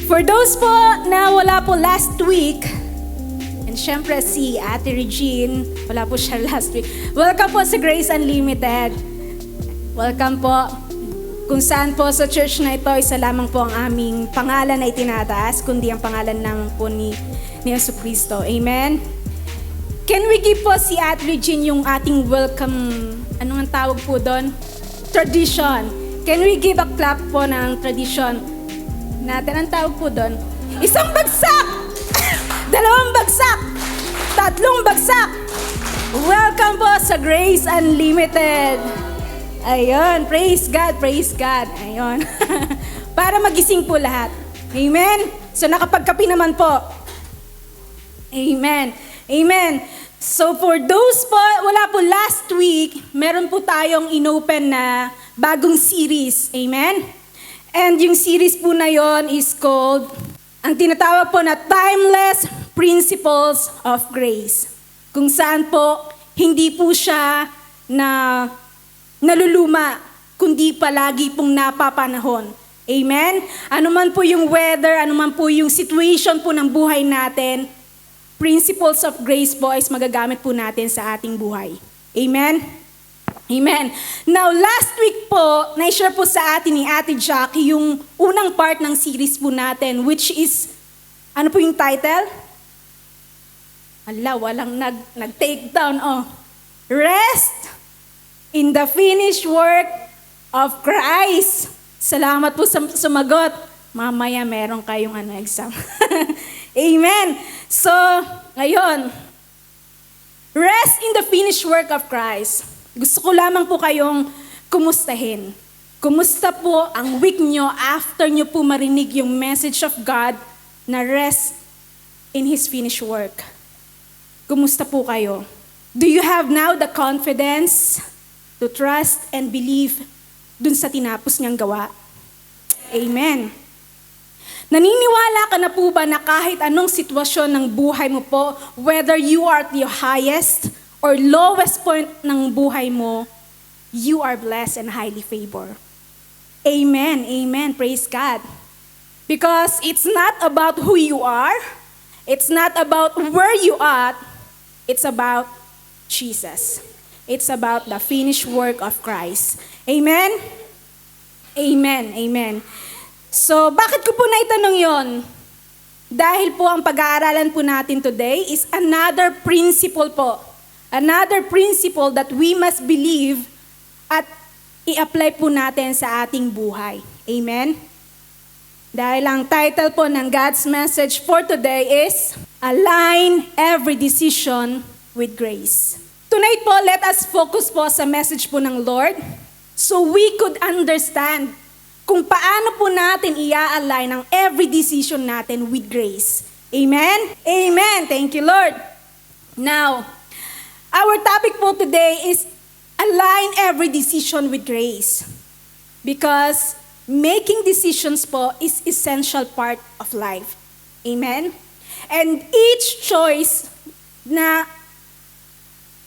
For those po na wala po last week, and syempre si Ate Regine, wala po siya last week. Welcome po sa Grace Unlimited. Welcome po. Kung saan po sa church na ito, isa lamang po ang aming pangalan na itinataas, kundi ang pangalan naman po ni Jesucristo. Amen? Can we give po si Ate Regine yung ating welcome, anong ang tawag po doon? Tradition. Can we give a clap po ng tradition natin? Ang tawag po doon? Isang bagsak! Dalawang bagsak! Tatlong bagsak! Welcome po sa Grace Unlimited. Ayun, praise God, praise God. Ayun. Para magising po lahat. Amen? So nakapagkapi naman po. Amen. Amen. So for those po, wala po last week, meron po tayong inopen na bagong series. Amen? And yung series po na yon is called, ang tinatawag po na Timeless Principles of Grace. Kung saan po, hindi po siya na naluluma, kundi palagi pong napapanahon. Amen? Ano man po yung weather, ano man po yung situation po ng buhay natin, principles of grace po is magagamit po natin sa ating buhay. Amen? Amen. Now, last week po, na-share po sa atin ni Ate Jackie yung unang part ng series po natin, which is, ano po yung title? Ala, walang nag-take down. Oh. Rest in the finished work of Christ. Salamat po sa sumagot. Mamaya meron kayong exam. Amen. So, ngayon, rest in the finished work of Christ. Gusto ko lamang po kayong kumustahin. Kumusta po ang week nyo after nyo po marinig yung message of God na rest in His finished work? Kumusta po kayo? Do you have now the confidence to trust and believe dun sa tinapos niyang gawa? Amen. Naniniwala ka na po ba na kahit anong sitwasyon ng buhay mo po, whether you are at your highest or lowest point ng buhay mo, you are blessed and highly favored. Amen. Amen. Praise God. Because it's not about who you are. It's not about where you are. It's about Jesus. It's about the finished work of Christ. Amen? Amen. Amen. So, bakit ko po naitanong yon? Dahil po ang pag-aaralan po natin today is another principle po. Another principle that we must believe at i-apply po natin sa ating buhay. Amen? Dahil ang title po ng God's message for today is Align Every Decision with Grace. Tonight po, let us focus po sa message po ng Lord so we could understand kung paano po natin i-align ang every decision natin with grace. Amen? Amen. Thank you, Lord. Now, our topic po today is align every decision with grace. Because making decisions po is essential part of life. Amen? And each choice na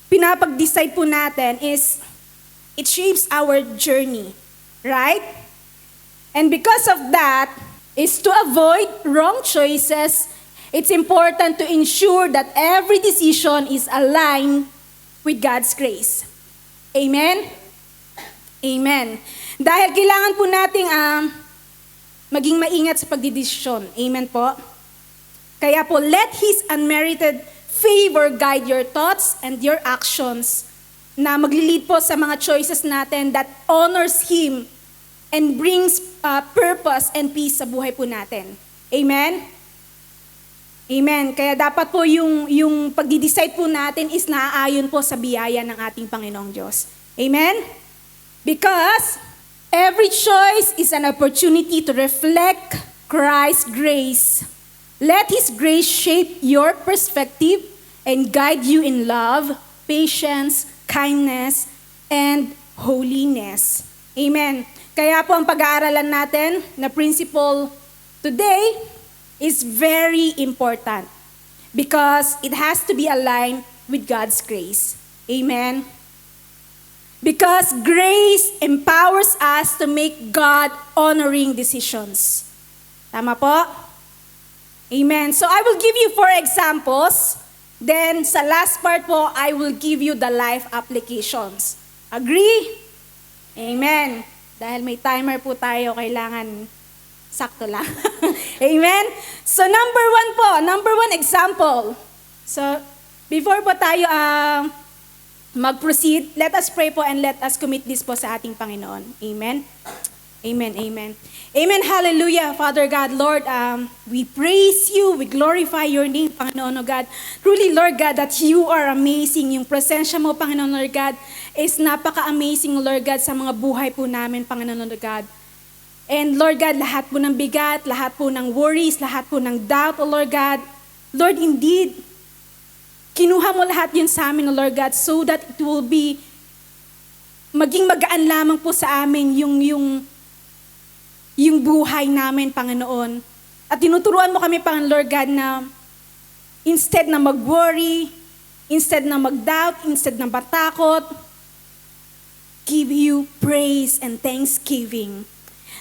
pinapag-decide po natin is, it shapes our journey. Right? And because of that, is to avoid wrong choices, it's important to ensure that every decision is aligned with God's grace. Amen? Amen. Dahil kailangan po nating maging maingat sa pagdidesisyon. Amen po? Kaya po, let His unmerited favor guide your thoughts and your actions na maglilid po sa mga choices natin that honors Him and brings purpose and peace sa buhay po natin. Amen? Amen. Kaya dapat po yung pagdi-decide po natin is naaayon po sa biyaya ng ating Panginoong Diyos. Amen? Because every choice is an opportunity to reflect Christ's grace. Let His grace shape your perspective and guide you in love, patience, kindness, and holiness. Amen. Kaya po ang pag-aaralan natin na principle today is very important because it has to be aligned with God's grace. Amen? Because grace empowers us to make God-honoring decisions. Tama po? Amen. So I will give you 4 examples. Then sa last part po, I will give you the life applications. Agree? Amen. Dahil may timer po tayo, kailangan sakto lang. Amen? So number one example. So before po tayo mag-proceed, let us pray po and let us commit this po sa ating Panginoon. Amen? Amen, amen. Amen, hallelujah, Father God, Lord, we praise you, we glorify your name, Panginoon, O God. Truly, Lord God, that you are amazing. Yung presensya mo, Panginoon, Lord God, is napaka-amazing, Lord God, sa mga buhay po namin, Panginoon, Lord God. And Lord God, lahat po ng bigat, lahat po ng worries, lahat po ng doubt, O Lord God, Lord, indeed, kinuha mo lahat yun sa amin, O Lord God, so that it will be, maging magaan lamang po sa amin yung buhay namin, Panginoon. At tinuturuan mo kami, Panginoon, Lord God, na instead na mag-worry, instead na mag-doubt, instead na matakot, give you praise and thanksgiving.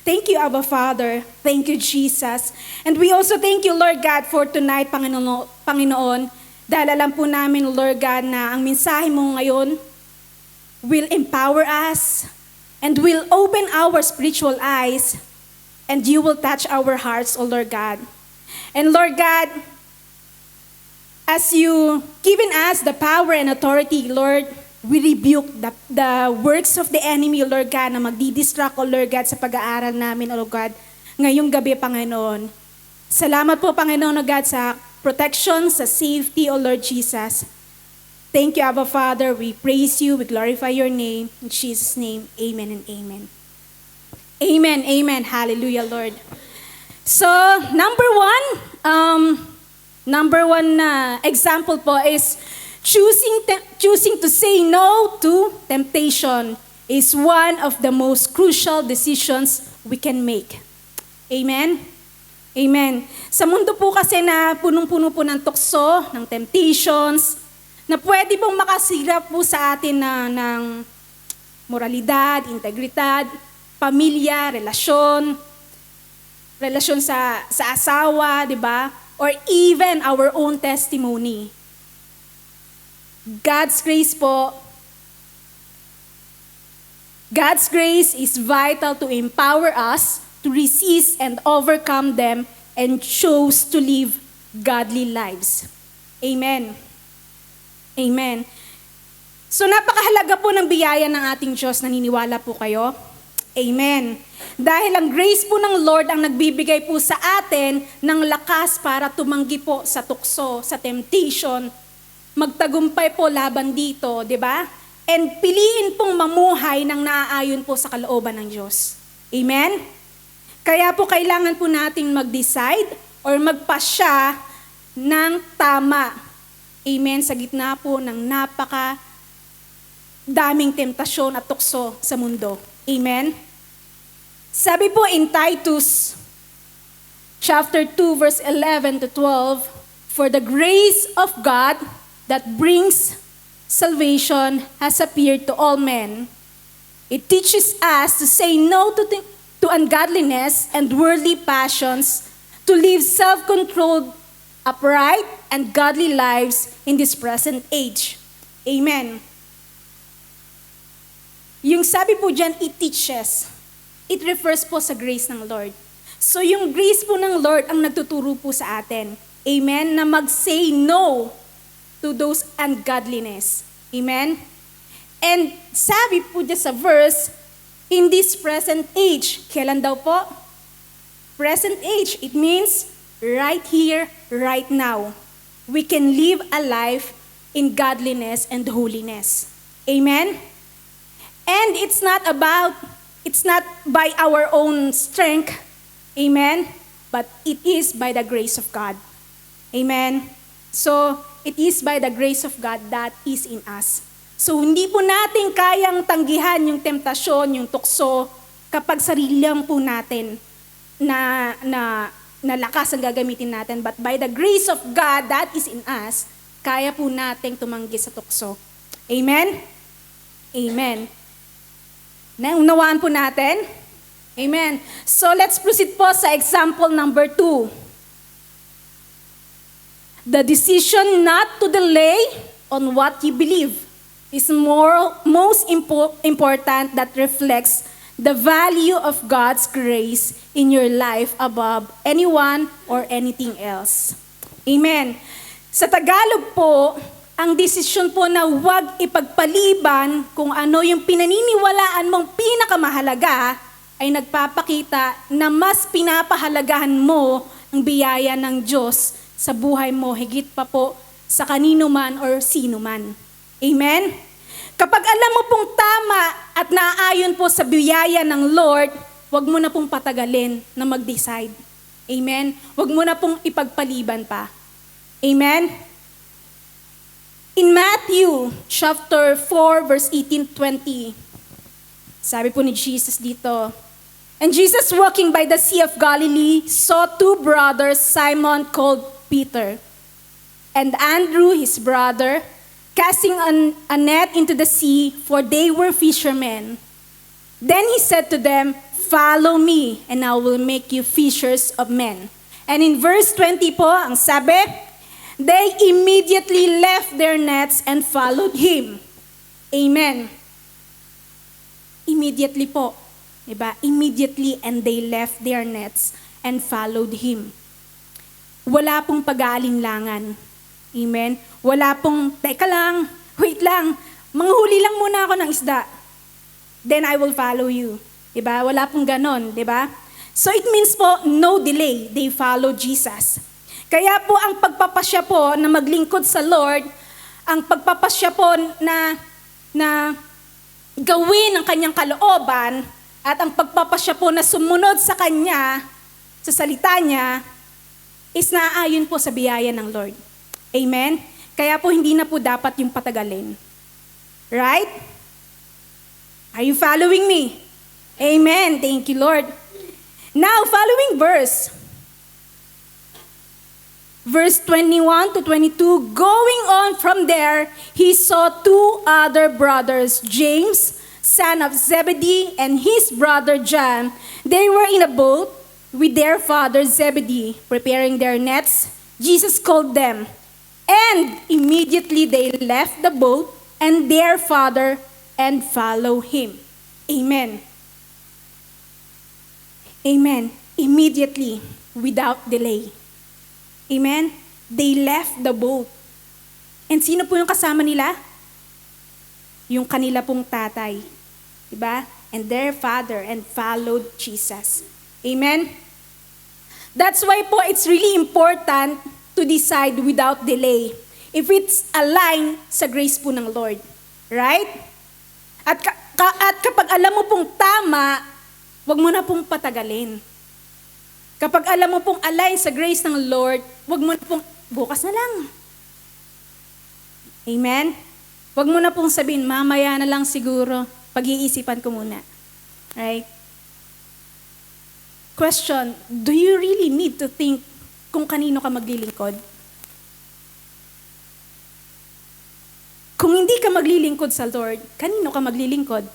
Thank you, Abba Father. Thank you, Jesus. And we also thank you, Lord God, for tonight, Panginoon, dahil alam po namin, Lord God, na ang mensahe mo ngayon will empower us and will open our spiritual eyes, and you will touch our hearts, O Lord God. And Lord God, as you given us the power and authority, Lord, we rebuke the works of the enemy, O Lord God, na magdidistract, O Lord God, sa pag-aaral namin, O Lord God, ngayong gabi, Panginoon. Salamat po, Panginoon, O God, sa protection, sa safety, O Lord Jesus. Thank you, Abba Father. We praise you, we glorify your name. In Jesus' name, amen and amen. Amen, amen. Hallelujah, Lord. So, number one example po is choosing to say no to temptation is one of the most crucial decisions we can make. Amen? Amen. Sa mundo po kasi na punong-puno po ng tukso, ng temptations, na pwede pong makasira po sa atin ng moralidad, integridad, pamilya, relasyon sa asawa, di ba? Or even our own testimony. God's grace po, God's grace is vital to empower us to resist and overcome them and choose to live godly lives. Amen. Amen. So napakahalaga po ng biyaya ng ating Diyos, naniniwala po kayo? Amen. Dahil ang grace po ng Lord ang nagbibigay po sa atin ng lakas para tumanggi po sa tukso, sa temptation, magtagumpay po laban dito, di ba? And piliin pong mamuhay ng naaayon po sa kalooban ng Diyos. Amen? Kaya po kailangan po natin mag-decide or magpasya ng tama. Amen? Sa gitna po ng daming temptasyon at tukso sa mundo. Amen? Sabi po in Titus chapter 2 verse 11 to 12, for the grace of God that brings salvation has appeared to all men. It teaches us to say no to ungodliness and worldly passions, to live self-controlled, upright, and godly lives in this present age. Amen. Yung sabi po dyan, it teaches. It refers po sa grace ng Lord. So yung grace po ng Lord ang nagtuturo po sa atin. Amen? Na mag-say no to those ungodliness. Amen? And sabi po dyan sa verse, in this present age. Kailan daw po? Present age. It means right here, right now. We can live a life in godliness and holiness. Amen? And it's not by our own strength, amen, but it is by the grace of God. Amen? So, it is by the grace of God that is in us. So, hindi po natin kayang tanggihan yung temptasyon, yung tukso, kapag sarili lang po natin na lakas ang gagamitin natin. But by the grace of God that is in us, kaya po nating tumanggi sa tukso. Amen? Amen. Naunawaan po natin? Amen. So let's proceed po sa example number 2. The decision not to delay on what you believe is most important that reflects the value of God's grace in your life above anyone or anything else. Amen. Sa Tagalog po, ang desisyon po na huwag ipagpaliban kung ano yung pinaniniwalaan mong pinakamahalaga ay nagpapakita na mas pinapahalagahan mo ang biyaya ng Diyos sa buhay mo, higit pa po sa kanino man or sino man. Amen? Kapag alam mo pong tama at naaayon po sa biyaya ng Lord, huwag mo na pong patagalin na mag-decide. Amen? Huwag mo na pong ipagpaliban pa. Amen? In Matthew chapter 4 verse 18-20, sabi po ni Jesus dito, "And Jesus walking by the Sea of Galilee saw two brothers, Simon called Peter, and Andrew his brother, casting a net into the sea, for they were fishermen. Then he said to them, 'Follow me, and I will make you fishers of men.'" And in verse 20 po, ang sabi, "They immediately left their nets and followed him." Amen. Immediately po. Diba? Immediately, and they left their nets and followed him. Wala pong pag-aalinlangan. Amen? Wala pong, teka lang, wait lang, manghuli lang muna ako ng isda. Then I will follow you. Diba? Wala pong ganon. Diba? So it means po, no delay. They follow Jesus. Kaya po ang pagpapasya po na maglingkod sa Lord, ang pagpapasya po na gawin ang kanyang kalooban, at ang pagpapasya po na sumunod sa kanya, sa salita niya, is naaayon po sa biyaya ng Lord. Amen? Kaya po hindi na po dapat yung patagalin. Right? Are you following me? Amen. Thank you, Lord. Now, following verse 21-22, "Going on from there, he saw two other brothers, James, son of Zebedee, and his brother John. They were in a boat with their father Zebedee, preparing their nets. Jesus called them, and immediately they left the boat and their father and followed him." Amen. Amen. Immediately, without delay. Amen? They left the boat. And sino po yung kasama nila? Yung kanila pong tatay. Diba? And their father, and followed Jesus. Amen? That's why po it's really important to decide without delay. If it's aligned sa grace po ng Lord. Right? At kapag alam mo pong tama, wag mo na pong patagalin. Kapag alam mo pong align sa grace ng Lord, wag mo na pong, bukas na lang. Amen? Wag mo na pong sabihin, mamaya na lang siguro, pag-iisipan ko muna. Right? Question, do you really need to think kung kanino ka maglilingkod? Kung hindi ka maglilingkod sa Lord, kanino ka maglilingkod?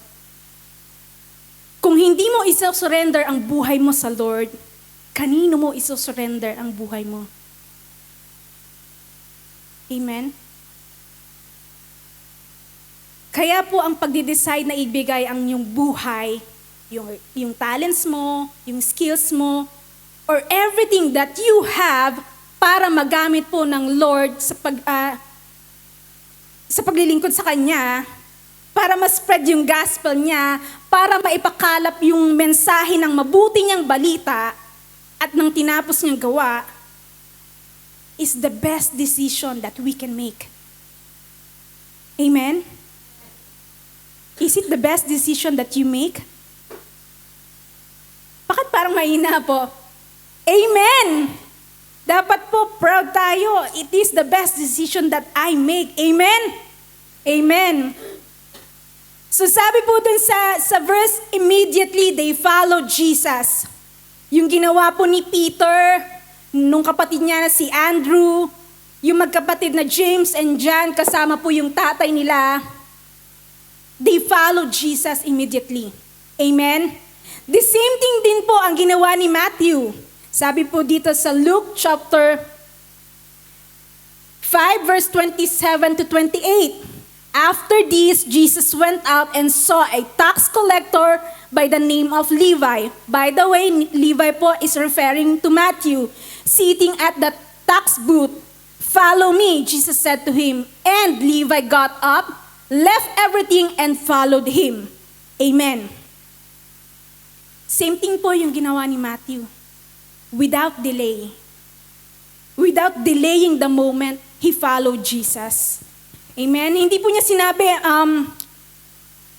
Kung hindi mo isa-surrender ang buhay mo sa Lord, kanino mo iso-surrender ang buhay mo? Amen? Kaya po ang pagdi-decide na ibigay ang iyong buhay, yung talents mo, yung skills mo, or everything that you have para magamit po ng Lord sa paglilingkod sa Kanya, para ma-spread yung gospel niya, para maipakalap yung mensahe ng mabuti niyang balita, at nang tinapos niyang gawa, is the best decision that we can make. Amen? Is it the best decision that you make? Bakit parang mahina po? Amen! Dapat po proud tayo. It is the best decision that I make. Amen? Amen. So sabi po dun sa verse, immediately they followed Jesus. Yung ginawa po ni Peter, nung kapatid niya na si Andrew, yung magkapatid na James and John, kasama po yung tatay nila, they followed Jesus immediately. Amen? The same thing din po ang ginawa ni Matthew. Sabi po dito sa Luke chapter 5 verse 27 to 28. After this, Jesus went out and saw a tax collector by the name of Levi. By the way, Levi po is referring to Matthew, sitting at the tax booth. Follow me, Jesus said to him. And Levi got up, left everything, and followed him. Amen. Same thing po yung ginawa ni Matthew. Without delay. Without delaying the moment, he followed Jesus. Amen? Hindi po niya sinabi,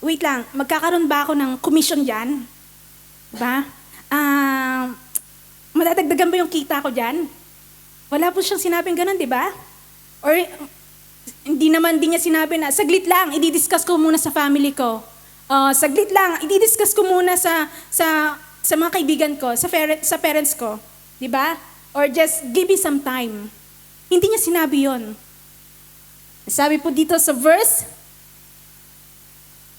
wait lang, magkakaroon ba ako ng commission dyan? Diba? Madadagdagan ba yung kita ko dyan? Wala po siyang sinabing ganun, di ba? Or hindi naman din niya sinabi na, saglit lang, i-discuss ko muna sa family ko. Saglit lang, i-discuss ko muna sa mga kaibigan ko, sa parents ko. Di ba? Or just give me some time. Hindi niya sinabi yon. Sabi po dito sa verse,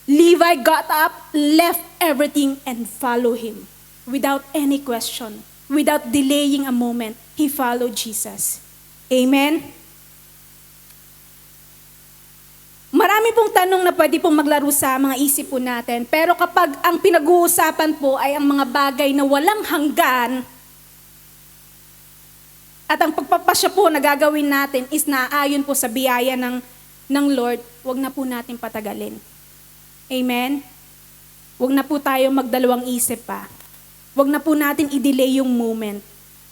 Levi got up, left everything, and followed him. Without any question. Without delaying a moment, he followed Jesus. Amen? Marami pong tanong na pwede pong maglaro sa mga isip po natin. Pero kapag ang pinag-uusapan po ay ang mga bagay na walang hanggan, at ang pagpapasya po na gagawin natin is naayon po sa biyaya ng Lord, wag na po natin patagalin. Amen? Wag na po tayo magdalawang isip pa. Wag na po natin i-delay yung moment.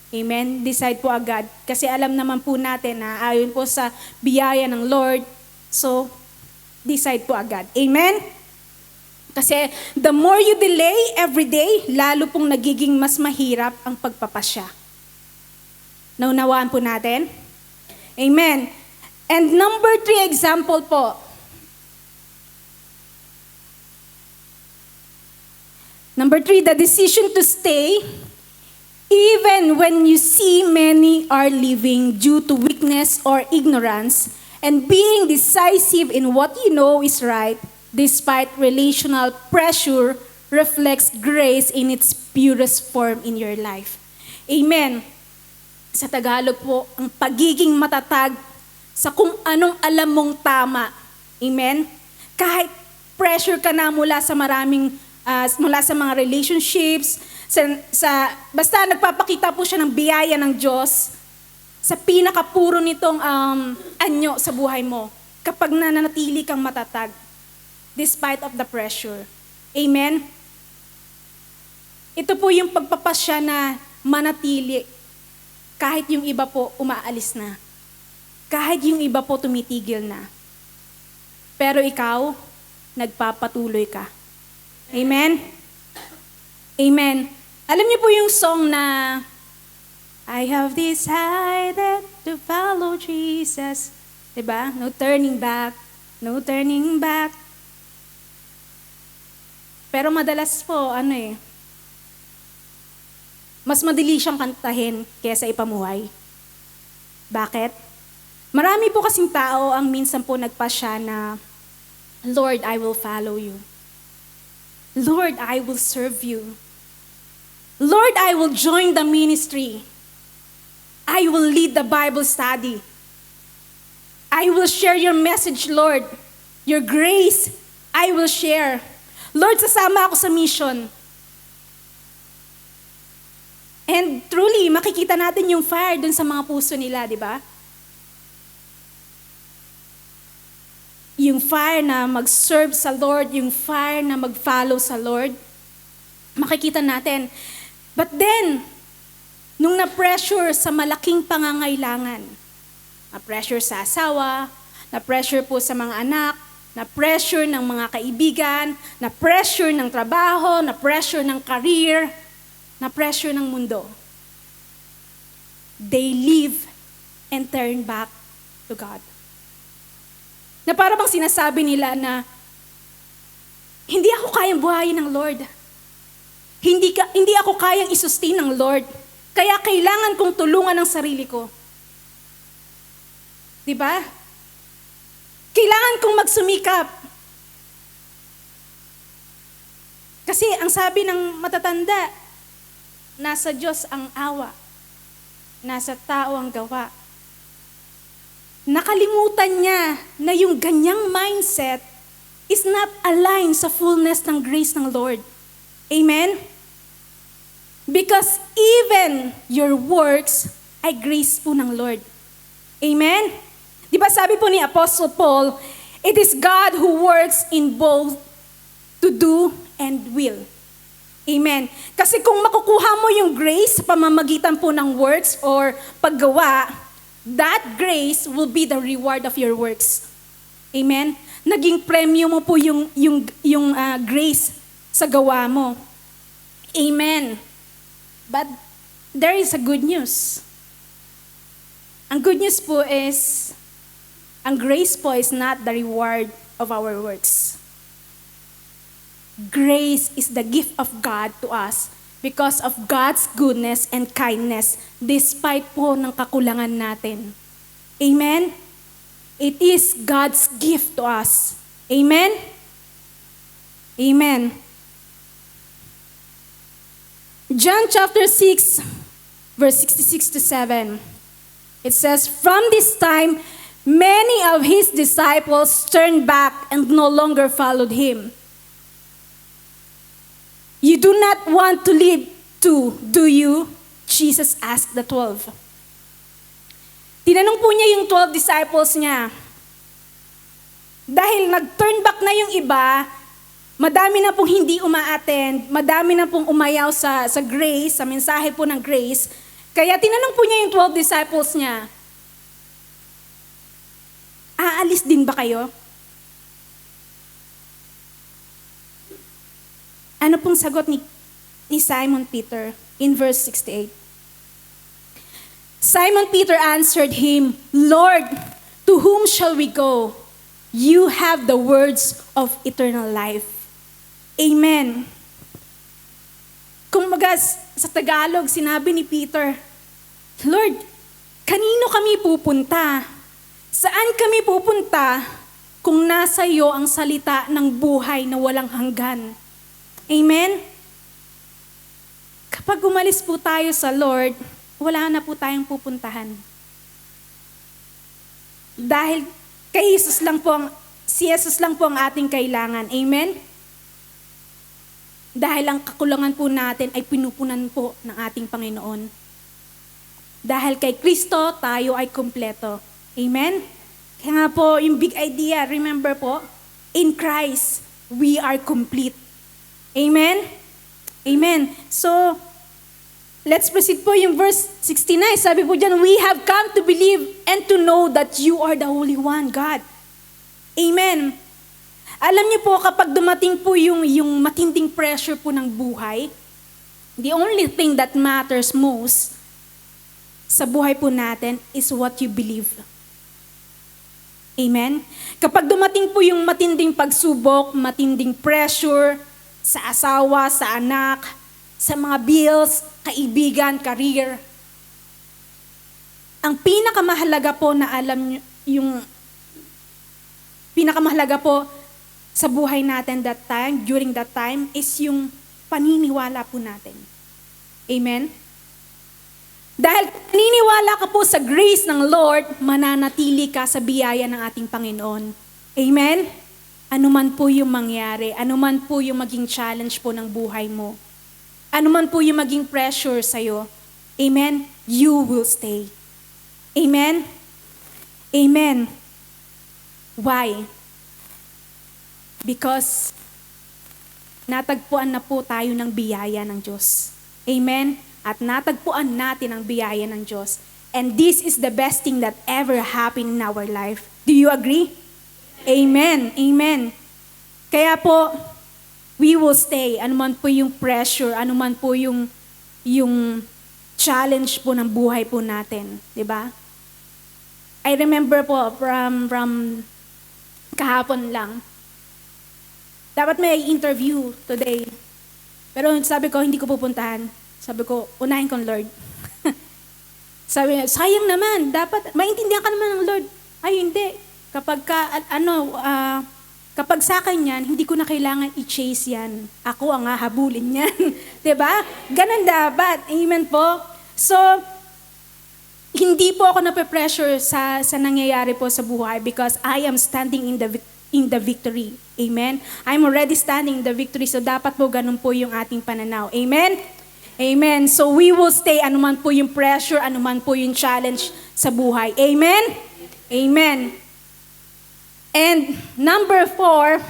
Amen? Decide po agad. Kasi alam naman po natin na ayon po sa biyaya ng Lord, so decide po agad. Amen? Kasi the more you delay every day, lalo pong nagiging mas mahirap ang pagpapasya. Naunawaan po natin? Amen. And number 3 example po. Number 3, the decision to stay even when you see many are leaving due to weakness or ignorance, and being decisive in what you know is right, despite relational pressure, reflects grace in its purest form in your life. Amen. Sa Tagalog po, ang pagiging matatag sa kung anong alam mong tama. Amen? Kahit pressure ka na mula sa mga relationships, basta nagpapakita po siya ng biyaya ng Diyos sa pinakapuro nitong anyo sa buhay mo kapag nananatili kang matatag despite of the pressure. Amen? Ito po yung pagpapasya na manatili kahit yung iba po umaalis na. Kahit yung iba po tumitigil na. Pero ikaw, nagpapatuloy ka. Amen? Amen. Alam niyo po yung song na, I have decided to follow Jesus. Diba? No turning back. No turning back. Pero madalas po, mas madali siyang kantahin kaysa ipamuhay. Bakit? Marami po kasing tao ang minsan po nagpasya na, Lord, I will follow you. Lord, I will serve you. Lord, I will join the ministry. I will lead the Bible study. I will share your message, Lord. Your grace, I will share. Lord, sasama ako sa mission. And truly, makikita natin yung fire dun sa mga puso nila, di ba? Yung fire na mag-serve sa Lord, yung fire na mag-follow sa Lord, makikita natin. But then, nung na-pressure sa malaking pangangailangan, na-pressure sa asawa, na-pressure po sa mga anak, na-pressure ng mga kaibigan, na-pressure ng trabaho, na-pressure ng career, na-pressure ng mundo. They leave and turn back to God. Na para bang sinasabi nila na, hindi ako kayang buhayin ng Lord. Hindi ako kayang isustain ng Lord. Kaya kailangan kong tulungan ang sarili ko. Diba? Kailangan kong magsumikap. Kasi ang sabi ng matatanda, nasa Diyos ang awa, nasa tao ang gawa. nakalimutan niya na yung ganyang mindset is not aligned sa fullness ng grace ng Lord. Amen? Because even your works ay grace po ng Lord. Amen? Di ba sabi po ni Apostle Paul, it is God who works in both to do and will. Amen. Kasi kung makukuha mo yung grace sa pamamagitan po ng works or paggawa, that grace will be the reward of your works. Amen. Naging premyo mo po yung grace sa gawa mo. Amen. But there is a good news. Ang good news po is, ang grace po is not the reward of our works. Grace is the gift of God to us because of God's goodness and kindness despite po ng kakulangan natin. Amen? It is God's gift to us. Amen? Amen. John chapter 6, verse 66 to 7. It says, "From this time, many of his disciples turned back and no longer followed him. You do not want to leave too, do you?" Jesus asked the 12. Tinanong po niya yung 12 disciples niya. Dahil nag-turn back na yung iba, madami na pong hindi uma-attend, madami na pong umayaw sa grace, sa mensahe po ng grace. Kaya tinanong po niya yung 12 disciples niya, aalis din ba kayo? Ano pong sagot ni Simon Peter in verse 68? Simon Peter answered him, "Lord, to whom shall we go? You have the words of eternal life." Amen. Kung sa Tagalog, sinabi ni Peter, "Lord, kanino kami pupunta? Saan kami pupunta kung nasa iyo ang salita ng buhay na walang hanggan?" Amen? Kapag umalis po tayo sa Lord, wala na po tayong pupuntahan. Dahil si Jesus lang po ang ating kailangan. Amen? Dahil ang kakulangan po natin ay pinupunan po ng ating Panginoon. Dahil kay Kristo, tayo ay kumpleto. Amen? Kaya nga po, yung big idea, remember po, in Christ, we are complete. Amen? Amen. So, let's proceed po yung verse 69. Sabi po dyan, "We have come to believe and to know that you are the Holy One, God." Amen. Alam niyo po, kapag dumating po yung matinding pressure po ng buhay, the only thing that matters most sa buhay po natin is what you believe. Amen? Kapag dumating po yung matinding pagsubok, matinding pressure, sa asawa, sa anak, sa mga bills, kaibigan, career. Ang pinakamahalaga po na alam nyo, yung pinakamahalaga po sa buhay natin during that time, is yung paniniwala po natin. Amen? Dahil paniniwala ka po sa grace ng Lord, mananatili ka sa biyaya ng ating Panginoon. Amen? Anuman po yung mangyari, anuman po yung maging challenge po ng buhay mo, anuman po yung maging pressure sa'yo, amen, you will stay. Amen? Amen. Why? Because natagpuan na po tayo ng biyaya ng Diyos. Amen? At natagpuan natin ang biyaya ng Diyos. And this is the best thing that ever happened in our life. Do you agree? Amen. Amen. Kaya po, we will stay. Anuman po yung pressure, anuman po yung challenge po ng buhay po natin. Diba? I remember po from kahapon lang. Dapat may interview today. Pero sabi ko, hindi ko pupuntahan. Sabi ko, unahin ko ng Lord. Sabi niya, sayang naman. Dapat, maintindihan ka naman ng Lord. Ay, hindi. Kapag sa akin yan, hindi ko na kailangan i-chase yan. Ako ang hahabulin yan. Diba? Ganun dapat. Amen po? So, hindi po ako nape-pressure sa nangyayari po sa buhay because I am standing in the victory. Amen? I'm already standing in the victory, so dapat po ganun po yung ating pananaw. Amen? Amen. So we will stay anuman po yung pressure, anuman po yung challenge sa buhay. Amen? Amen. And number 4,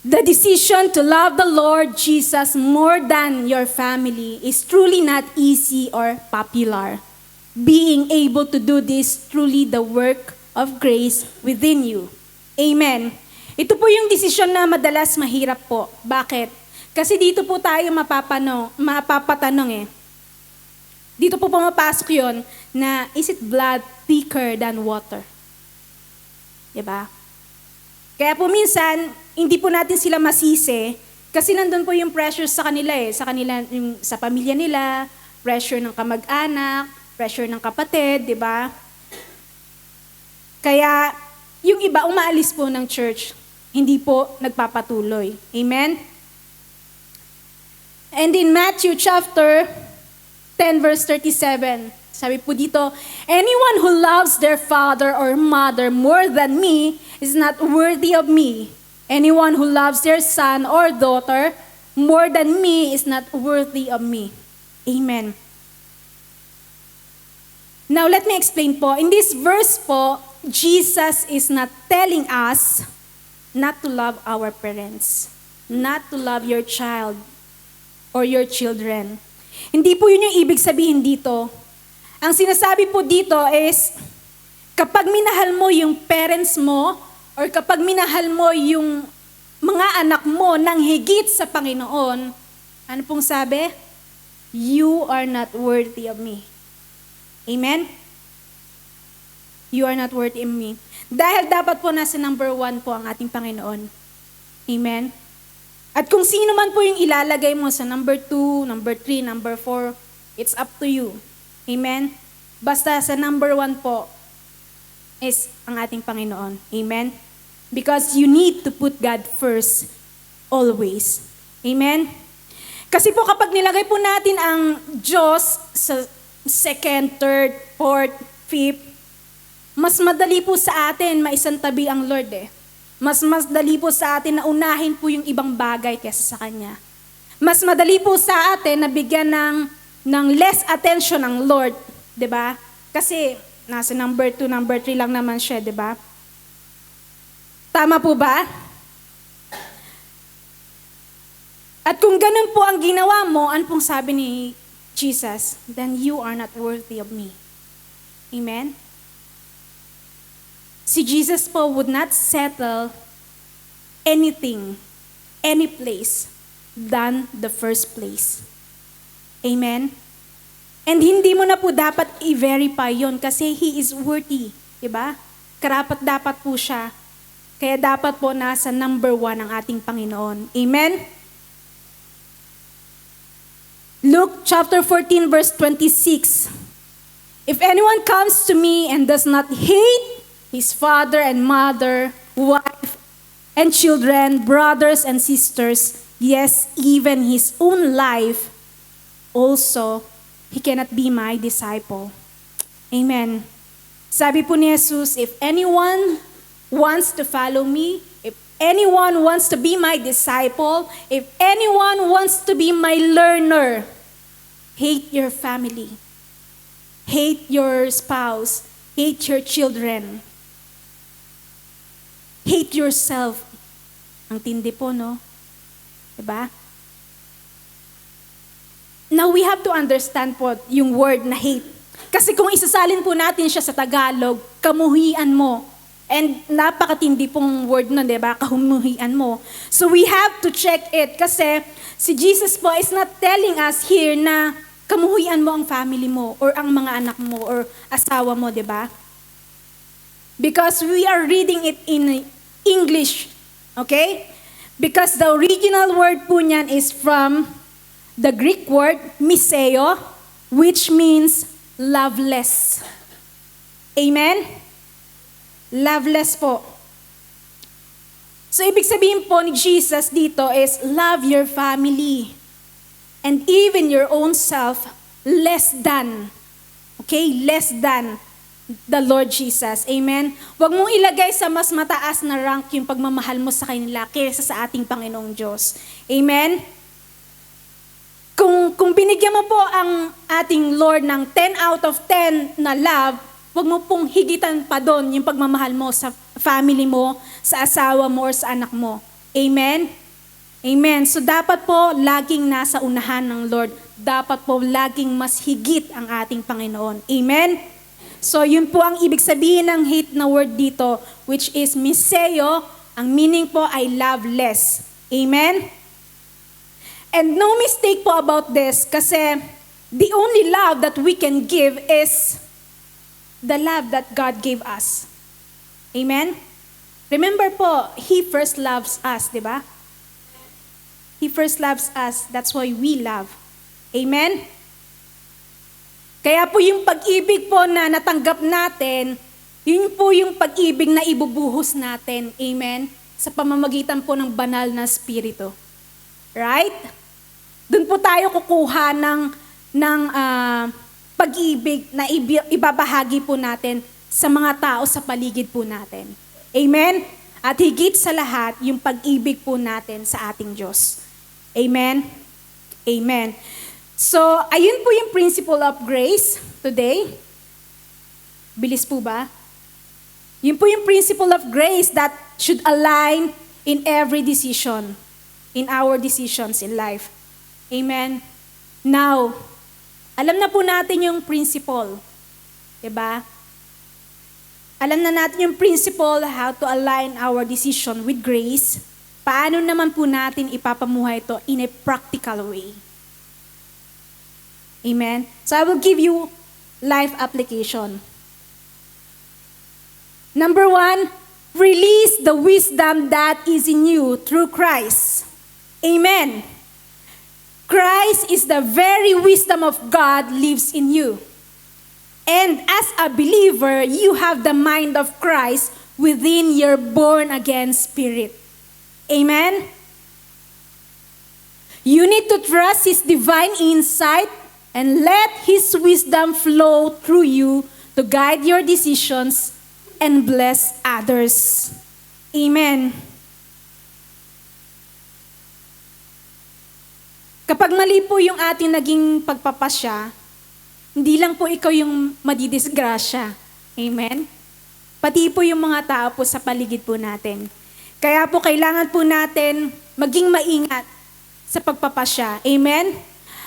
the decision to love the Lord Jesus more than your family is truly not easy or popular. Being able to do this truly the work of grace within you. Amen. Ito po yung desisyon na madalas mahirap po. Bakit? Kasi dito po tayo mapapatanong eh. Dito po pumapasok yun na is it blood thicker than water? Diba? Kaya po minsan, hindi po natin sila masisi kasi nandun po yung pressure sa kanila eh. Sa pamilya nila, pressure ng kamag-anak, pressure ng kapatid, di ba? Kaya yung iba umaalis po ng church, hindi po nagpapatuloy. Amen? And in Matthew chapter 10 verse 37, sabi po dito, anyone who loves their father or mother more than me is not worthy of me. Anyone who loves their son or daughter more than me is not worthy of me. Amen. Now let me explain po. In this verse po, Jesus is not telling us not to love our parents, not to love your child or your children. Hindi po yun yung ibig sabihin dito. Ang sinasabi po dito is, kapag minahal mo yung parents mo, or kapag minahal mo yung mga anak mo nang higit sa Panginoon, ano pong sabi? You are not worthy of me. Amen? You are not worthy of me. Dahil dapat po nasa number 1 po ang ating Panginoon. Amen? At kung sino man po yung ilalagay mo sa number 2, number 3, number 4, it's up to you. Amen? Basta sa number 1 po is ang ating Panginoon. Amen? Because you need to put God first always. Amen? Kasi po kapag nilagay po natin ang Diyos sa 2nd, 3rd, 4th, 5th, mas madali po sa atin maisantabi ang Lord eh. Mas dali po sa atin na unahin po yung ibang bagay kaysa sa Kanya. Mas madali po sa atin na bigyan ng less attention ang Lord, 'di ba? Kasi nasa number 2, number 3 lang naman siya, 'di ba? Tama po ba? At kung ganun po ang ginawa mo, ano pong sabi ni Jesus? Then you are not worthy of me. Amen? Si Jesus po would not settle anything, any place than the first place. Amen? And hindi mo na po dapat i-verify yon kasi He is worthy. Diba? Karapat-dapat po siya. Kaya dapat po nasa number 1 ang ating Panginoon. Amen? Luke chapter 14 verse 26. If anyone comes to me and does not hate his father and mother, wife and children, brothers and sisters, yes, even his own life, also, he cannot be my disciple. Amen. Sabi po ni Jesus, if anyone wants to follow me, if anyone wants to be my disciple, if anyone wants to be my learner, hate your family, hate your spouse, hate your children, hate yourself. Ang tindi po, no? Diba? Now, we have to understand po yung word na hate. Kasi kung isasalin po natin siya sa Tagalog, kamuhian mo. And napakatindi pong word nun, diba? Kahumuhian mo. So we have to check it. Kasi si Jesus po is not telling us here na kamuhian mo ang family mo or ang mga anak mo or asawa mo, diba? Because we are reading it in English. Okay? Because the original word po niyan is from the Greek word miseo, which means loveless. Amen? Loveless po. So, ibig sabihin po ni Jesus dito is love your family and even your own self less than. Okay? Less than the Lord Jesus. Amen? Huwag mong ilagay sa mas mataas na rank yung pagmamahal mo sa kanila kaysa sa ating Panginoong Diyos. Amen? Kung binigyan mo po ang ating Lord ng 10 out of 10 na love, huwag mo pong higitan pa doon yung pagmamahal mo sa family mo, sa asawa mo, or sa anak mo. Amen? Amen. So dapat po laging nasa unahan ng Lord. Dapat po laging mas higit ang ating Panginoon. Amen? So yun po ang ibig sabihin ng hate na word dito, which is miseo. Ang meaning po ay love less. Amen? And no mistake po about this kasi the only love that we can give is the love that God gave us. Amen? Remember po, He first loves us, di ba? He first loves us. That's why we love. Amen? Kaya po yung pag-ibig po na natanggap natin, yun po yung pag-ibig na ibubuhos natin. Amen? Sa pamamagitan po ng banal na spirito. Right? Doon po tayo kukuha ng pag-ibig na ibabahagi po natin sa mga tao sa paligid po natin. Amen? At higit sa lahat, yung pag-ibig po natin sa ating Diyos. Amen? Amen. So, ayun po yung principle of grace today. Bilis po ba? Yun po yung principle of grace that should align in every decision, in our decisions in life. Amen? Now, alam na po natin yung principle. Diba? Alam na natin yung principle, how to align our decision with grace. Paano naman po natin ipapamuhay ito in a practical way? Amen? So I will give you life application. Number 1, release the wisdom that is in you through Christ. Amen. Christ is the very wisdom of God lives in you. And as a believer, you have the mind of Christ within your born-again spirit. Amen? You need to trust His divine insight and let His wisdom flow through you to guide your decisions and bless others. Amen. Kapag mali po yung ating naging pagpapasya, hindi lang po ikaw yung madidisgrasya. Amen? Pati po yung mga tao po sa paligid po natin. Kaya po kailangan po natin maging maingat sa pagpapasya. Amen?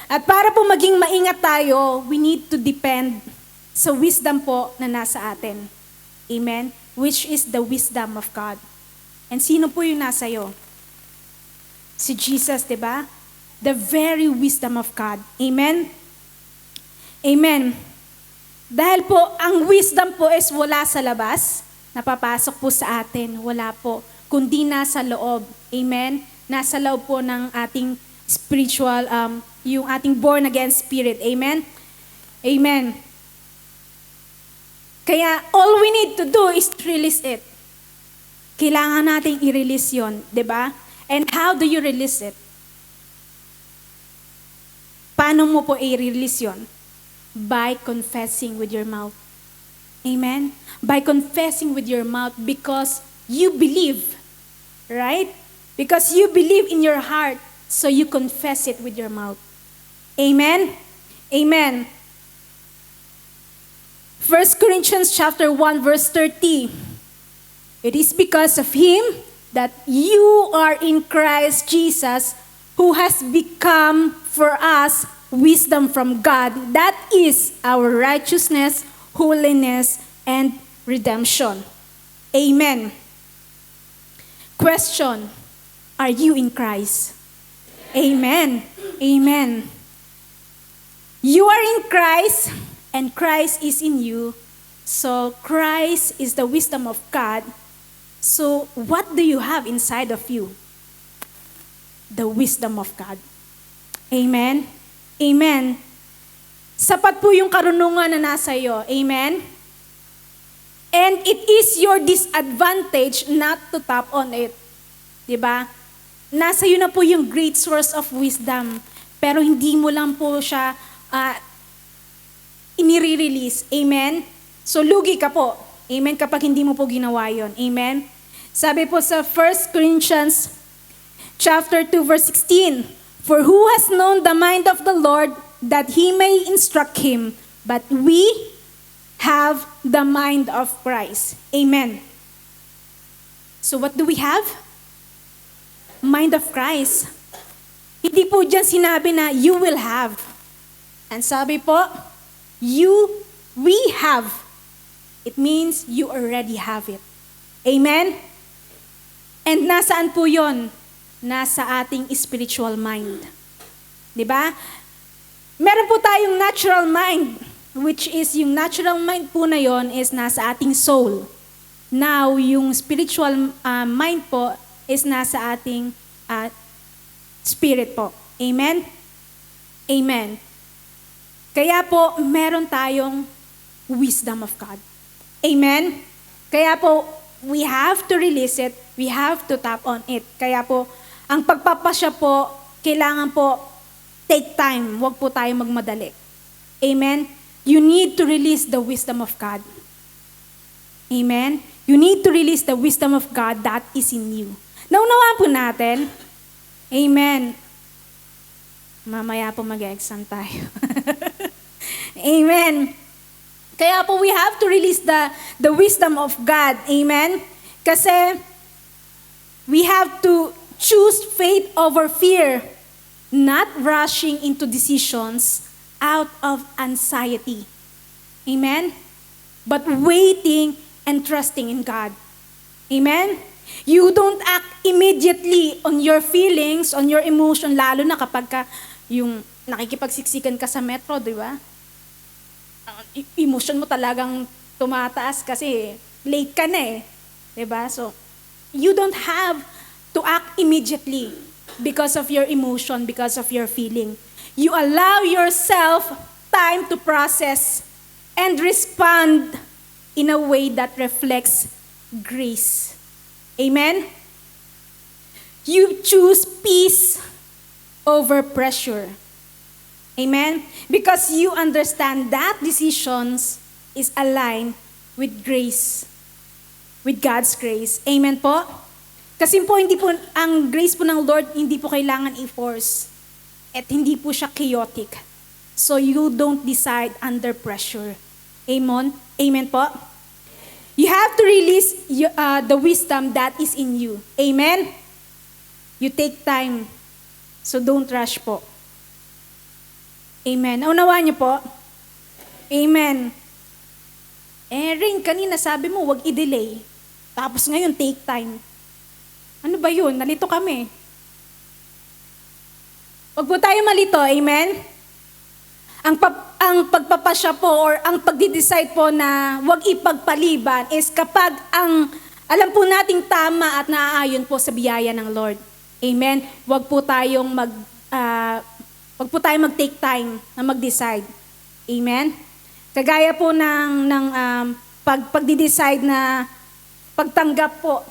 At para po maging maingat tayo, we need to depend sa wisdom po na nasa atin. Amen? Which is the wisdom of God. And sino po yung nasa iyo? Si Jesus, di ba? The very wisdom of God. Amen? Amen. Dahil po, ang wisdom po is wala sa labas, napapasok po sa atin, wala po, kundi nasa loob. Amen? Nasa loob po ng ating spiritual, yung ating born again spirit. Amen? Amen. Kaya, all we need to do is to release it. Kailangan nating i-release yun, di ba? And how do you release it? Paano mo po i-release yun? By confessing with your mouth. Amen? By confessing with your mouth because you believe. Right? Because you believe in your heart, so you confess it with your mouth. Amen? Amen. 1 Corinthians chapter 1 verse 30. It is because of Him that you are in Christ Jesus, who has become for us wisdom from God. That is our righteousness, holiness, and redemption. Amen. Question, are you in Christ? Amen. Amen. You are in Christ, and Christ is in you. So Christ is the wisdom of God. So what do you have inside of you? The wisdom of God. Amen? Amen. Sapat po yung karunungan na nasa iyo. Amen? And it is your disadvantage not to tap on it. Diba? Nasa iyo na po yung great source of wisdom. Pero hindi mo lang po siya inire-release. Amen? So lugi ka po. Amen? Kapag hindi mo po ginawa yun. Amen? Sabi po sa 1 Corinthians chapter 2 verse 16, "For who has known the mind of the Lord that he may instruct him? But we have the mind of Christ." Amen. So what do we have? Mind of Christ. Hindi po dyan sinabi na you will have. And sabi po, we have. It means you already have it. Amen? And nasaan po yon? Nasa ating spiritual mind. Diba? Meron po tayong natural mind, which is yung natural mind po na yon is nasa ating soul. Now, yung spiritual mind po is nasa ating spirit po. Amen? Amen. Kaya po, meron tayong wisdom of God. Amen? Kaya po, we have to release it. We have to tap on it. Kaya po, ang pagpapasya po, kailangan po take time. Huwag po tayo magmadali. Amen? You need to release the wisdom of God. Amen? You need to release the wisdom of God that is in you. Naunawaan po natin. Amen. Mamaya po mag-exam tayo. Amen. Kaya po we have to release the wisdom of God. Amen? Kasi we have to choose faith over fear, not rushing into decisions out of anxiety. Amen? But waiting and trusting in God. Amen? You don't act immediately on your feelings, on your emotion, lalo na kapag ka yung nakikipagsiksikan ka sa metro, di ba? Emotion mo talagang tumataas kasi late ka na eh. Di ba? So, you don't have to act immediately because of your emotion, because of your feeling. You allow yourself time to process and respond in a way that reflects grace. Amen? You choose peace over pressure. Amen? Because you understand that decisions is aligned with grace. With God's grace. Amen po? Kasi po, hindi po, ang grace po ng Lord, hindi po kailangan i-force. At hindi po siya chaotic. So you don't decide under pressure. Amen? Amen po? You have to release the wisdom that is in you. Amen? You take time. So don't rush po. Amen. Naunawaan niyo po? Amen. Rain, kanina sabi mo, wag i-delay. Tapos ngayon, take time. Ano ba yun? Nalito kami. Wag po tayo malito. Amen? Ang pagpapasya po or ang pagdi-decide po na wag ipagpaliban is kapag alam po nating tama at naaayon po sa biyaya ng Lord. Amen? Wag po tayong mag-take time na mag-decide. Amen? Kagaya po ng pagdi-decide na pagtanggap po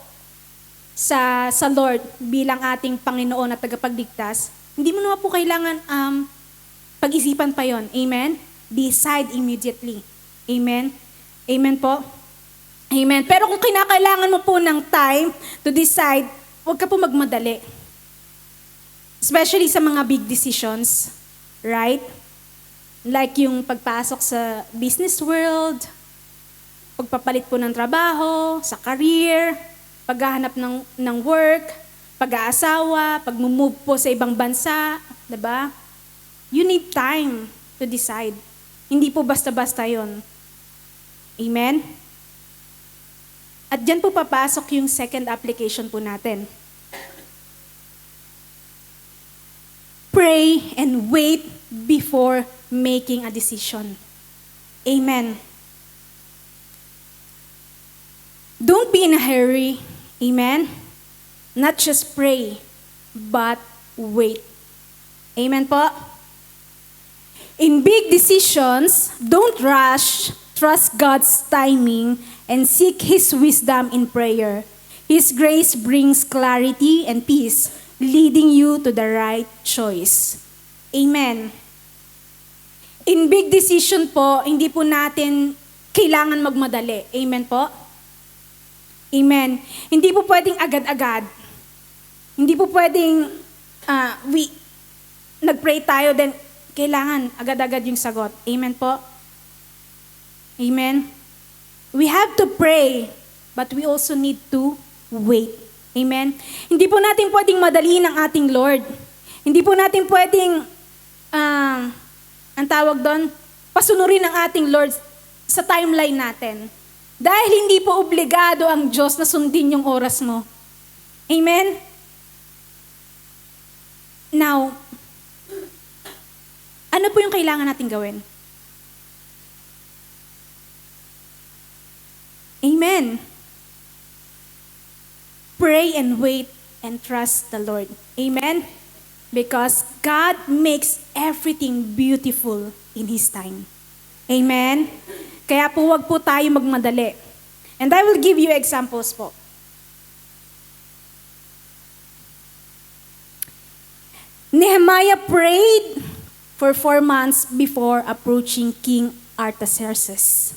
sa Lord bilang ating Panginoon at tagapagligtas, hindi mo naman po kailangan pag-isipan pa yon. Amen? Decide immediately. Amen? Amen po? Amen. Pero kung kinakailangan mo po ng time to decide, huwag ka po magmadali. Especially sa mga big decisions. Right? Like yung pagpasok sa business world, pagpapalit po ng trabaho, sa career, paghahanap ng work, pag-aasawa, pag-move po sa ibang bansa, diba? You need time to decide. Hindi po basta-basta yon. Amen? At dyan po papasok yung second application po natin. Pray and wait before making a decision. Amen. Don't be in a hurry. Amen? Not just pray, but wait. Amen po? In big decisions, don't rush, trust God's timing, and seek His wisdom in prayer. His grace brings clarity and peace, leading you to the right choice. Amen. In big decision po, hindi po natin kailangan magmadali. Amen po? Amen. Hindi po pwedeng agad-agad. Hindi po pwedeng nag-pray tayo, then kailangan agad-agad yung sagot. Amen po? Amen? We have to pray, but we also need to wait. Amen? Hindi po natin pwedeng madaliin ang ating Lord. Hindi po natin pwedeng, ang tawag doon, pasunurin ang ating Lord sa timeline natin. Dahil hindi po obligado ang Diyos na sundin yung oras mo. Amen? Now, ano po yung kailangan natin gawin? Amen. Pray and wait and trust the Lord. Amen? Because God makes everything beautiful in His time. Amen? Kaya po wag po tayo magmadali. And I will give you examples po. Nehemiah prayed for 4 months before approaching King Artaxerxes.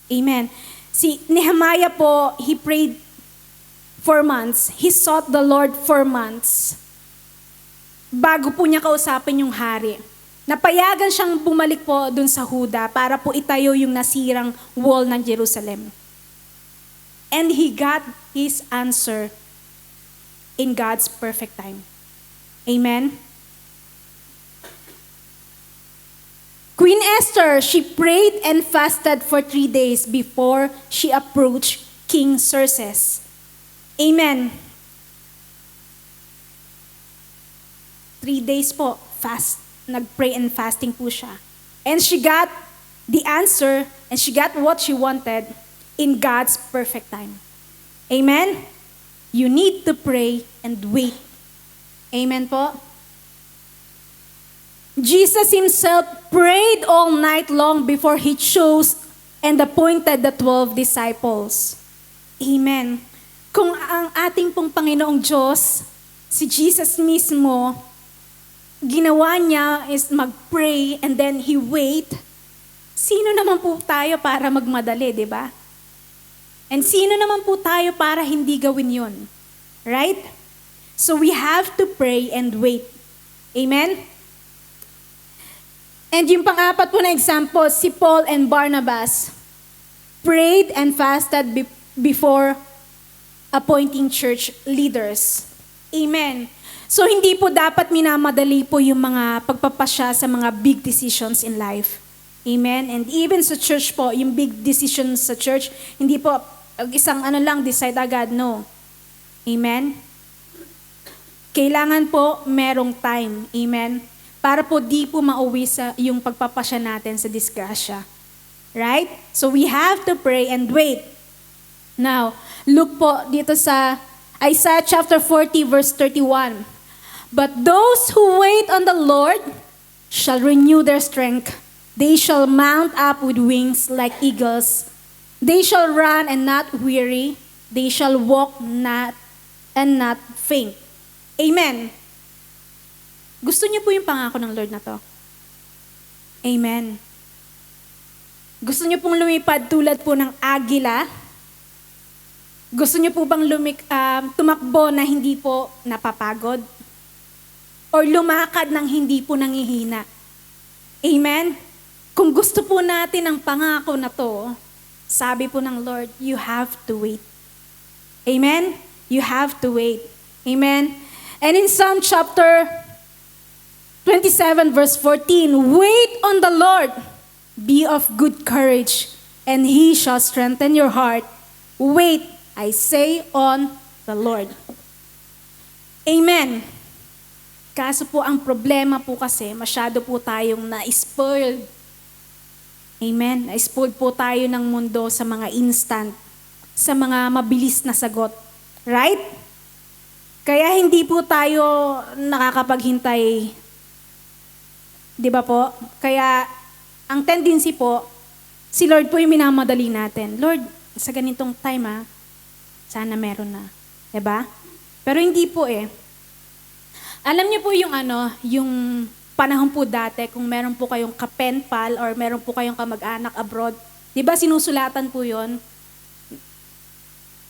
Amen. Si Nehemiah po, he prayed 4 months. He sought the Lord 4 months. Bago po niya kausapin yung hari. Napayagan siyang bumalik po dun sa Huda para po itayo yung nasirang wall ng Jerusalem. And he got his answer in God's perfect time. Amen? Queen Esther, she prayed and fasted for 3 days before she approached King Xerxes. Amen. 3 days po, nag-pray and fasting po siya. And she got the answer and she got what she wanted in God's perfect time. Amen? You need to pray and wait. Amen po? Jesus Himself prayed all night long before He chose and appointed the 12 disciples. Amen. Kung ang ating pong Panginoong Diyos, si Jesus mismo, ginawa niya is mag-pray and then He wait, sino naman po tayo para magmadali, di ba? And sino naman po tayo para hindi gawin yun? Right? So we have to pray and wait. Amen? And yung pang-apat po na example, si Paul and Barnabas prayed and fasted before appointing church leaders. Amen. So hindi po dapat minamadali po yung mga pagpapasya sa mga big decisions in life. Amen. And even sa church po, yung big decisions sa church, hindi po isang decide agad, no. Amen. Kailangan po merong time. Amen. Para po di po mauwi sa yung pagpapasya natin sa disgrasya. Right? So we have to pray and wait. Now, look po dito sa Isaiah chapter 40 verse 31. But those who wait on the Lord shall renew their strength. They shall mount up with wings like eagles. They shall run and not weary. They shall walk not faint. Amen. Gusto niyo po yung pangako ng Lord na to? Amen. Gusto niyo pong lumipad tulad po ng agila? Gusto niyo po bang tumakbo na hindi po napapagod? Or lumakad ng hindi po nangihina? Amen? Kung gusto po natin ang pangako na to, sabi po ng Lord, you have to wait. Amen? You have to wait. Amen? And in Psalm chapter 27 verse 14, wait on the Lord, be of good courage, and He shall strengthen your heart. Wait, I say, on the Lord. Amen. Kaso po ang problema po kasi, masyado po tayong na-spoiled. Amen. Na-spoiled po tayo ng mundo sa mga instant, sa mga mabilis na sagot. Right? Kaya hindi po tayo nakakapaghintay. Di ba po? Kaya, ang tendency po, si Lord po yung minamadali natin. Lord, sa ganitong time sana meron na. Di ba? Pero hindi po eh. Alam niyo po yung panahon po dati, kung meron po kayong ka-pen pal or meron po kayong kamag-anak abroad, di ba sinusulatan po yon?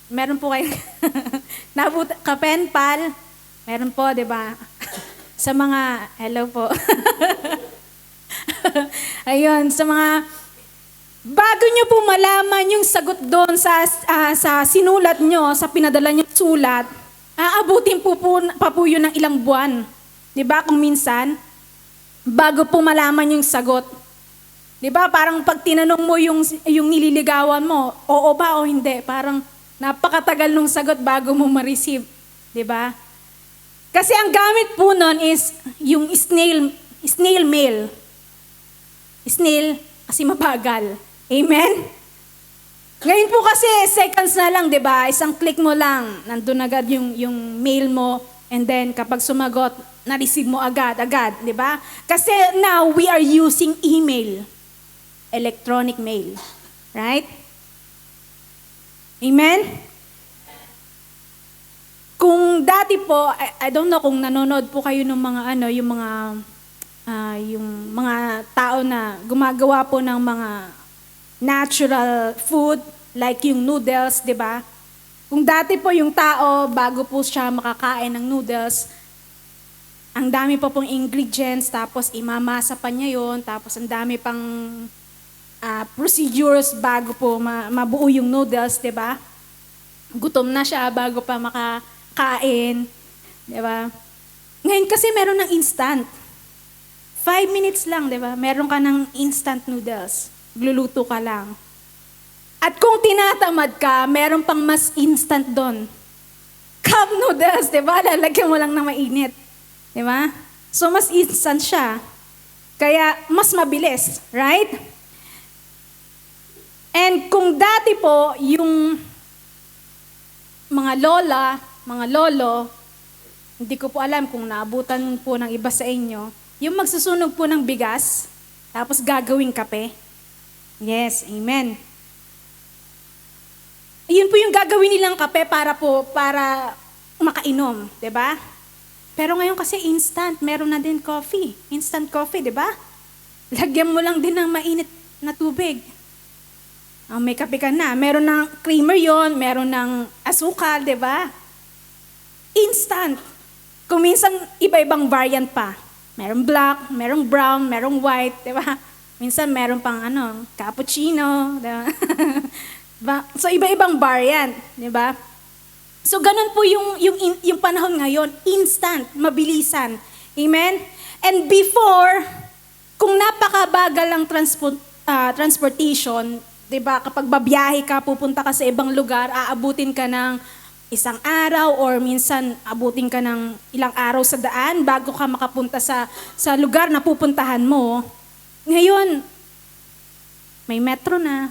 Meron po kayong ka-pen pal, meron po, di ba? Sa mga, hello po. Ayun, sa mga, bago nyo po malaman yung sagot doon sa sinulat nyo, sa pinadala nyo sulat, aabutin pa po yun ng ilang buwan. Di ba? Kung minsan, bago po malaman yung sagot. Di ba? Parang pag tinanong mo yung nililigawan mo, oo ba o hindi? Parang napakatagal nung sagot bago mo ma-receive. Di ba? Kasi ang gamit po nun is yung snail mail. Snail, kasi mabagal. Amen? Ngayon po kasi, seconds na lang, di ba? Isang click mo lang, nandun agad yung mail mo, and then kapag sumagot, na-receive mo agad, di ba? Kasi now, we are using email, electronic mail. Right? Amen? Kung dati po, I don't know kung nanonood po kayo ng mga yung mga tao na gumagawa po ng mga natural food, like yung noodles, di ba? Kung dati po yung tao, bago po siya makakain ng noodles, ang dami pa pong ingredients, tapos imamasa pa niya yun, tapos ang dami pang procedures bago po mabuo yung noodles, di ba? Gutom na siya bago pa makakain, di ba? Ngayon kasi meron ng instant. 5 minutes lang, di ba? Meron ka ng instant noodles. Gluluto ka lang. At kung tinatamad ka, meron pang mas instant doon. Cup noodles, di ba? Lalagyan mo lang ng mainit. Di ba? So, mas instant siya. Kaya, mas mabilis. Right? And kung dati po, yung mga lola, mga lolo, hindi ko po alam kung naabutan po ng iba sa inyo, yung magsusunog po ng bigas, tapos gagawing kape. Yes, amen. Yun po yung gagawin nilang kape para makainom, 'di ba? Pero ngayon kasi instant, meron na din coffee. Instant coffee, 'di ba? Lagyan mo lang din ng mainit na tubig. May kape ka na. Meron ng creamer yon, meron ng asukal, 'di ba? Instant. Kung minsan iba-ibang variant pa. Merong black, merong brown, merong white, 'di ba? Minsan meron pang cappuccino, 'di ba? So iba-ibang variant, 'di ba? So ganun po yung panahon ngayon, instant, mabilisan. Amen? And before, kung napakabagal ang transportation, 'di ba? Kapag babiyahe ka, pupunta ka sa ibang lugar, aabutin ka ng isang araw or minsan abutin ka ng ilang araw sa daan bago ka makapunta sa lugar na pupuntahan mo. Ngayon, may metro na.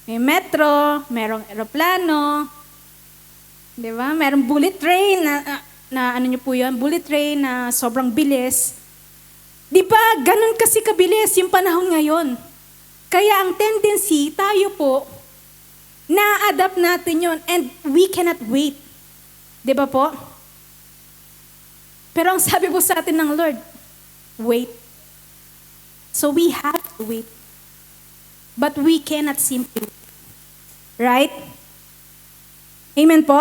May metro, merong eroplano, di ba? Merong bullet train na ano nyo po yun? Bullet train na sobrang bilis. Di ba? Ganun kasi kabilis yung panahon ngayon. Kaya ang tendency, tayo po, na-adapt natin yun and we cannot wait. Di ba po? Pero ang sabi po sa atin ng Lord, wait. So we have to wait. But we cannot simply wait. Right? Amen po?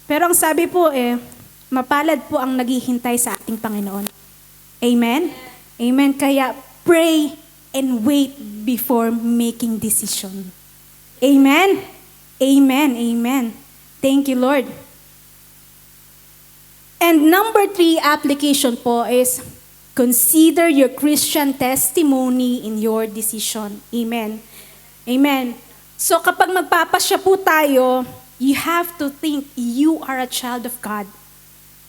Pero ang sabi po mapalad po ang naghihintay sa ating Panginoon. Amen? Amen. Kaya pray and wait before making decision. Amen? Amen. Amen. Thank you, Lord. And number 3 application po is consider your Christian testimony in your decision. Amen. Amen. So kapag magpapasya po tayo, you have to think you are a child of God.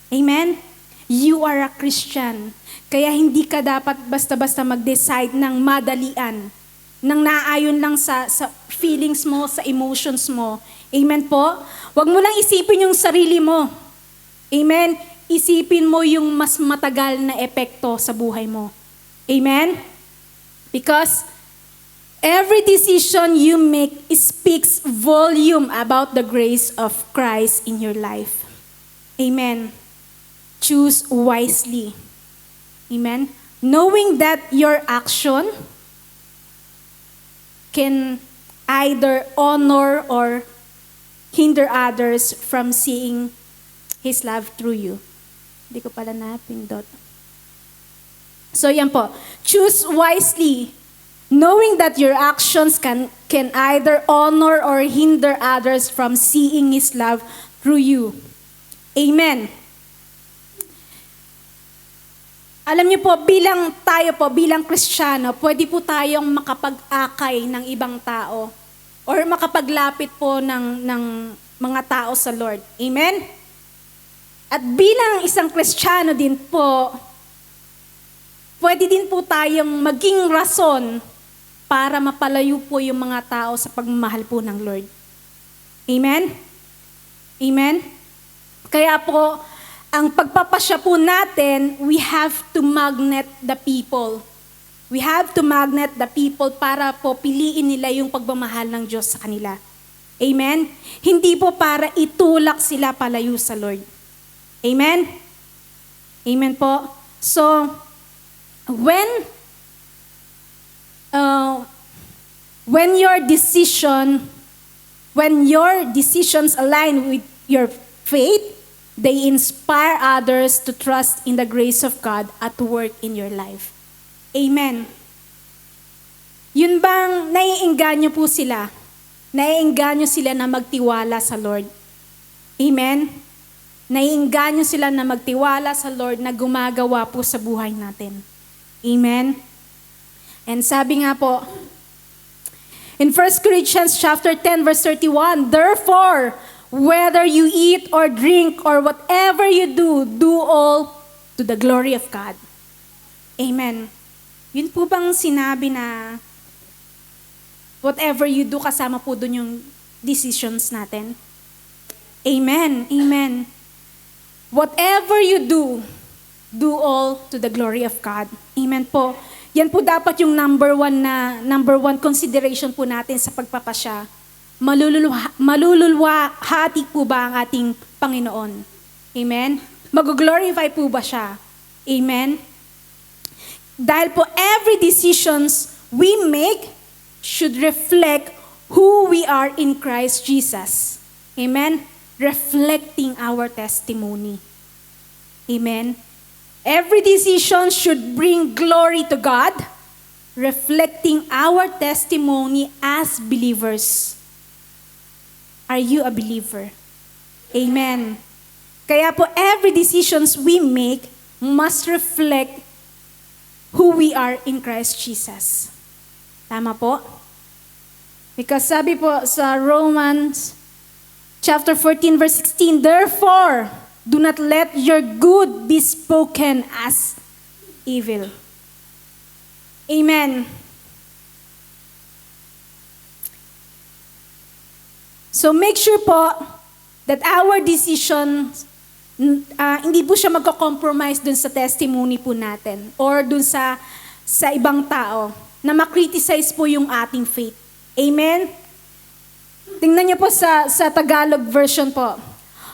Amen? You are a Christian. Kaya hindi ka dapat basta-basta mag-decide ng madalian, ng naayon lang sa feelings mo, sa emotions mo. Amen po? Huwag mo lang isipin yung sarili mo. Amen? Isipin mo yung mas matagal na epekto sa buhay mo. Amen? Because every decision you make speaks volume about the grace of Christ in your life. Amen. choose wisely. Amen? Knowing that your action can either honor or hinder others from seeing His love through you. Hindi ko pala napindot. So yan po. Choose wisely, knowing that your actions can either honor or hinder others from seeing His love through you. Amen. Alam niyo po, bilang Kristiyano, pwede po tayong makapag-akay ng ibang tao or makapaglapit po ng mga tao sa Lord. Amen? At bilang isang Kristiyano din po, pwede din po tayong maging rason para mapalayo po yung mga tao sa pagmamahal po ng Lord. Amen? Amen? Kaya po, ang pagpapasya po natin, we have to magnet the people. We have to magnet the people para po piliin nila yung pagmamahal ng Diyos sa kanila. Amen? Hindi po para itulak sila palayo sa Lord. Amen? Amen po? So, when your decisions align with your faith, they inspire others to trust in the grace of God at work in your life. Amen. Yun bang naiengganyo po sila? Naiengganyo sila na magtiwala sa Lord. Amen. Naiengganyo sila na magtiwala sa Lord na gumagawa po sa buhay natin. Amen. And sabi nga po, in 1 Corinthians chapter 10 verse 31, therefore, whether you eat or drink or whatever you do, do all to the glory of God. Amen. Yun po bang sinabi na whatever you do, kasama po dun yung decisions natin? Amen. Amen. Whatever you do, do all to the glory of God. Amen po. Yan po dapat yung number one consideration po natin sa pagpapasya. Malululwahati po ba ang ating Panginoon? Amen? Mag-glorify po ba siya? Amen? Dahil po every decisions we make should reflect who we are in Christ Jesus. Amen? Reflecting our testimony. Amen? Every decision should bring glory to God, reflecting our testimony as believers. Are you a believer? Amen. Kaya po, every decisions we make must reflect who we are in Christ Jesus. Tama po? Because sabi po sa Romans chapter 14 verse 16, therefore, do not let your good be spoken as evil. Amen. So make sure po that our decisions, hindi po siya magko-compromise dun sa testimony po natin or dun sa ibang tao na makriticize po yung ating faith. Amen? Tingnan niyo po sa Tagalog version po.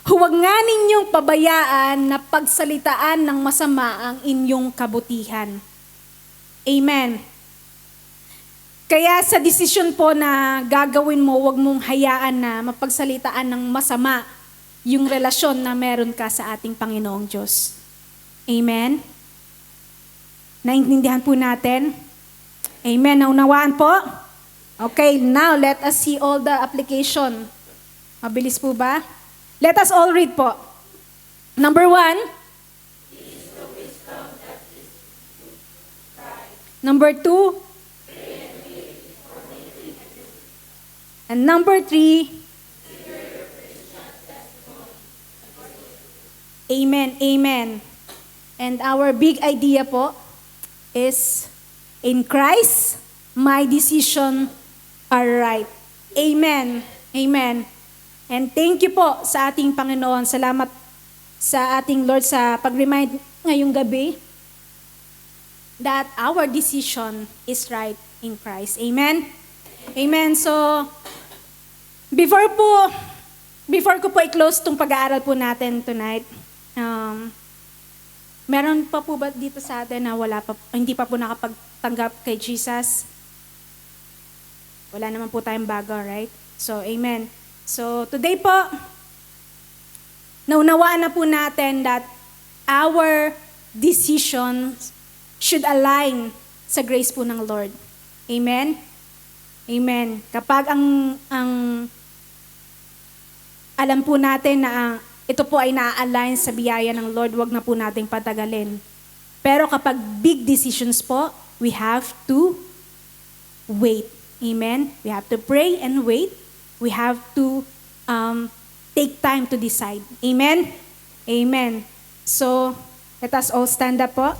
Huwag nga ninyong pabayaan na pagsalitaan ng masama ang inyong kabutihan. Amen. Kaya sa desisyon po na gagawin mo, huwag mong hayaan na mapagsalitaan ng masama yung relasyon na meron ka sa ating Panginoong Diyos. Amen? Naintindihan po natin? Amen. Naunawaan po? Okay, now let us see all the application. Mabilis po ba? Let us all read po. Number 1. Number 2. And number 3. Amen, amen. And our big idea po is, in Christ, my decision are right. Amen, amen. And thank you po sa ating Panginoon. Salamat sa ating Lord sa pag-remind ngayong gabi that our decision is right in Christ. Amen? Amen. So, before ko po i-close tong pag-aaral po natin tonight, Meron pa po ba dito sa atin na hindi pa po nakapagtanggap kay Jesus? Wala naman po tayong bago, right? So, amen. So, today po, naunawaan na po natin that our decisions should align sa grace po ng Lord. Amen? Amen. Kapag ang alam po natin na ito po ay na-align sa biyaya ng Lord, wag na po nating patagalin. Pero kapag big decisions po, we have to wait. Amen? We have to pray and wait. We have to take time to decide. Amen? Amen. So, let us all stand up po.